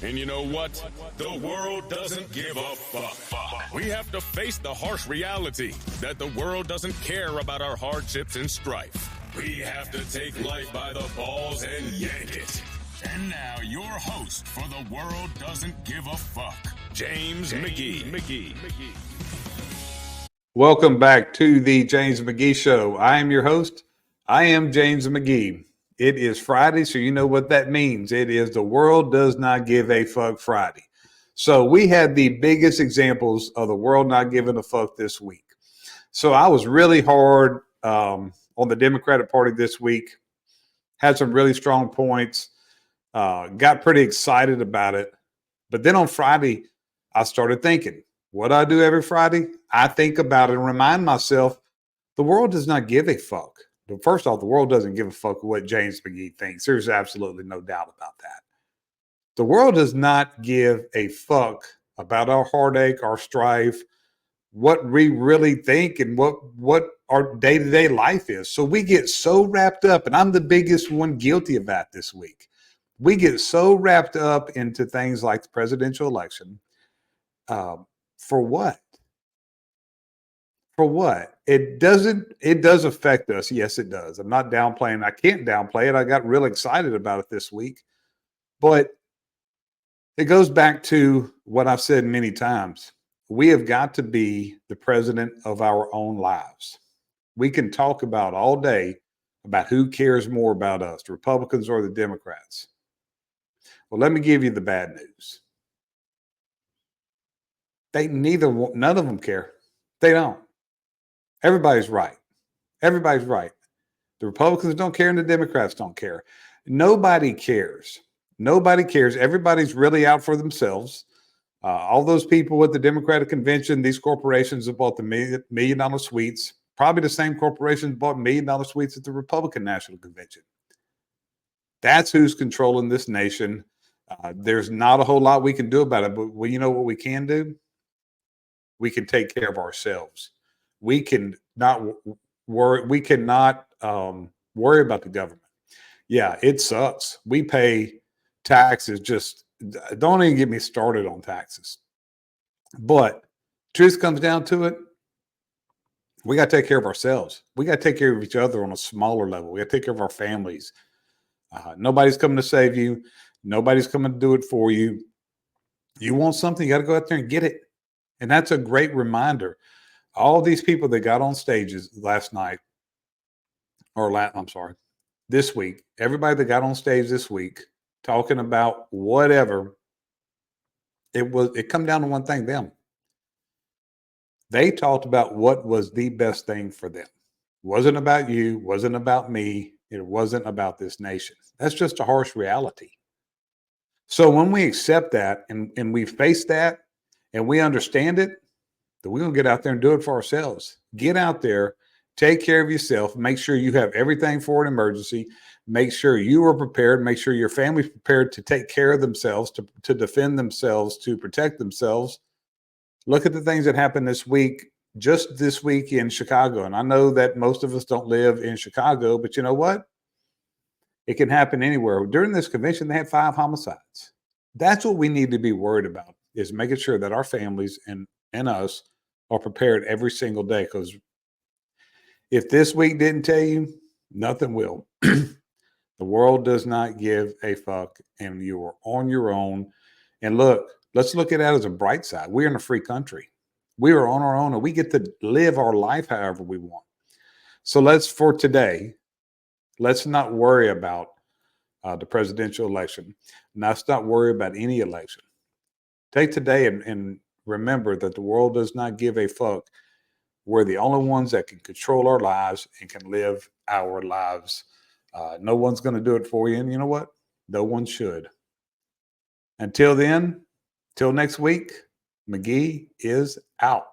And you know what? The world doesn't give a fuck. We have to face the harsh reality that the world doesn't care about our hardships and strife. We have to take life by the balls and yank it. And now, your host for The World Doesn't Give a Fuck, James McGee. Welcome back to the James McGee Show. I am your host. I am James McGee. It is Friday, so you know what that means. It is the World Does Not Give a Fuck Friday. So we had the biggest examples of the world not giving a fuck this week. So I was really hard on the Democratic Party this week. Had some really strong points. Got pretty excited about it. But then on Friday, I started thinking, what I do every Friday? I think about it and remind myself the world does not give a fuck. First off, the world doesn't give a fuck what James McGee thinks. There's absolutely no doubt about that. The world does not give a fuck about our heartache, our strife, what we really think, and what our day-to-day life is. So we get so wrapped up, and I'm the biggest one guilty of that this week. We get so wrapped up into things like the presidential election. For what? For what? It does affect us. Yes, it does. I'm not downplaying. I can't downplay it. I got real excited about it this week. But it goes back to what I've said many times. We have got to be the president of our own lives. We can talk about all day about who cares more about us, the Republicans or the Democrats. Well, let me give you the bad news. None of them care. They don't. Everybody's right. Everybody's right. The Republicans don't care and the Democrats don't care. Nobody cares. Nobody cares. Everybody's really out for themselves. All those people at the Democratic convention, these corporations that bought the million-dollar suites, probably the same corporations bought million-dollar suites at the Republican National Convention. That's who's controlling this nation. There's not a whole lot we can do about it, but you know what we can do? We can take care of ourselves. We can not worry. We cannot worry about the government. Yeah, it sucks. We pay taxes. Just don't even get me started on taxes. But truth comes down to it. We got to take care of ourselves. We got to take care of each other on a smaller level. We got to take care of our families. Nobody's coming to save you. Nobody's coming to do it for you. You want something, you got to go out there and get it. And that's a great reminder. All these people that got on stages this week, everybody that got on stage this week talking about whatever, it come down to one thing, them. They talked about what was the best thing for them. Wasn't about you, wasn't about me, it wasn't about this nation. That's just a harsh reality. So when we accept that and we face that and we understand it, then we're going to get out there and do it for ourselves. Get out there, take care of yourself, make sure you have everything for an emergency, make sure you are prepared, make sure your family's prepared to take care of themselves, to defend themselves, to protect themselves. Look at the things that happened just this week in Chicago. And I know that most of us don't live in Chicago, but you know what? It can happen anywhere. During this convention, they had 5 homicides. That's what we need to be worried about, is making sure that our families and us are prepared every single day. Because if this week didn't tell you, nothing will. The world does not give a fuck, and you are on your own. And look, let's look at it as a bright side. We're in a free country. We are on our own, and we get to live our life however we want. So for today, let's not worry about the presidential election. Let's not worry about any election. Take today and remember that the world does not give a fuck. We're the only ones that can control our lives and can live our lives. No one's going to do it for you. And you know what? No one should. Until then, till next week, McGee is out.